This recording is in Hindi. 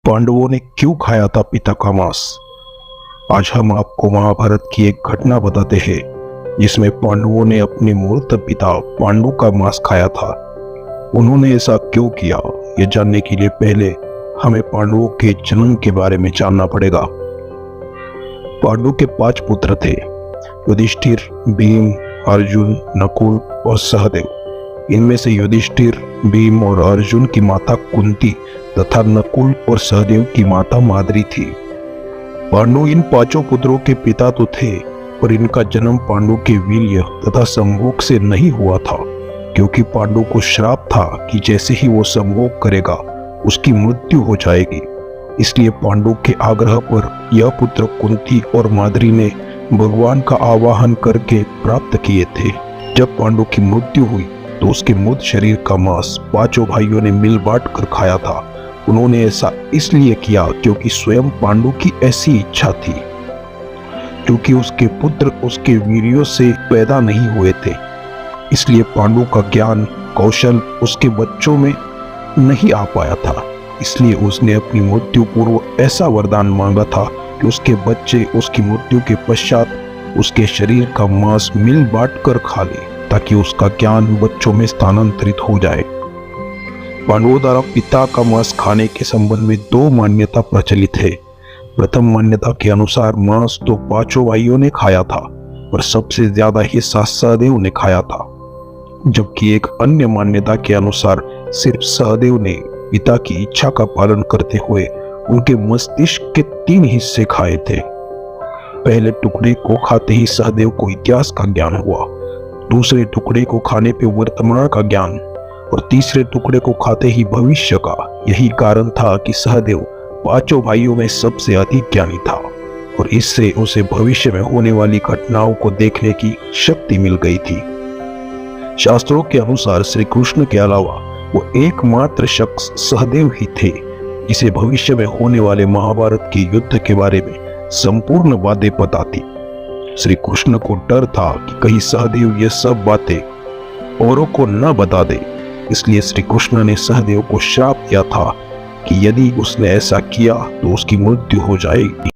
पांडवों ने क्यों खाया था पिता का मांस। आज हम आपको महाभारत की एक घटना बताते हैं जिसमें पांडवों ने अपने मूर्त पिता पांडु का मांस खाया था। उन्होंने ऐसा क्यों किया, ये जानने के लिए पहले हमें पांडवों के जन्म के बारे में जानना पड़ेगा। पांडु के 5 पुत्र थे, युधिष्ठिर, भीम, अर्जुन, नकुल और सहदेव। इनमें से युधिष्ठिर, भीम और अर्जुन की माता कुंती तथा नकुल और सहदेव की माता माद्री थी। पांडु इन 5 पुत्रों के पिता तो थे, पर इनका जन्म पांडु के वीर्य तथा संभोग से नहीं हुआ था, क्योंकि पांडु को श्राप था कि जैसे ही वो संभोग करेगा उसकी मृत्यु हो जाएगी। इसलिए पांडु के आग्रह पर यह पुत्र कुंती और माद्री ने भगवान का आवाहन करके प्राप्त किए थे। जब पांडु की मृत्यु हुई तो उसके मृत शरीर का मांस 5 भाइयों ने मिल बांट कर खाया था। उन्होंने ऐसा इसलिए किया क्योंकि स्वयं पांडु की ऐसी इच्छा थी, क्योंकि उसके पुत्र उसके वीर्यों से पैदा नहीं हुए थे। इसलिए पांडु का ज्ञान कौशल उसके बच्चों में नहीं आ पाया था। इसलिए उसने अपनी मृत्यु पूर्व ऐसा वरदान मांगा था कि उसके बच्चे उसकी मृत्यु के पश्चात उसके शरीर का मांस मिल बांट कर खा ले, ताकि उसका ज्ञान बच्चों में स्थानांतरित हो जाए। पांडवों द्वारा पिता का मांस खाने के संबंध में 2 मान्यता प्रचलित है। प्रथम मान्यता के अनुसार मांस तो 5 भाइयों ने खाया था, पर सबसे ज्यादा हिस्सा सहदेव ने खाया था। जबकि एक अन्य मान्यता के अनुसार सिर्फ सहदेव ने पिता की इच्छा का पालन करते हुए उनके मस्तिष्क के 3 हिस्से खाए थे। पहले टुकड़े को खाते ही सहदेव को इतिहास का ज्ञान हुआ, दूसरे टुकड़े को खाने पे वर्तमान का ज्ञान और तीसरे टुकड़े को खाते ही भविष्य का। यही कारण था कि सहदेव 5 भाइयों में सबसे अधिक ज्ञानी था और इससे उसे भविष्य में होने वाली घटनाओं को देखने की शक्ति मिल गई थी। शास्त्रों के अनुसार श्री कृष्ण के अलावा वो एकमात्र शख्स सहदेव ही थे जिसे भविष्य में होने वाले महाभारत के युद्ध के बारे में संपूर्ण बातें पता थी। श्री कृष्ण को डर था कि कहीं सहदेव ये सब बातें औरों को न बता दे। इसलिए श्री कृष्ण ने सहदेव को श्राप दिया था कि यदि उसने ऐसा किया तो उसकी मृत्यु हो जाएगी।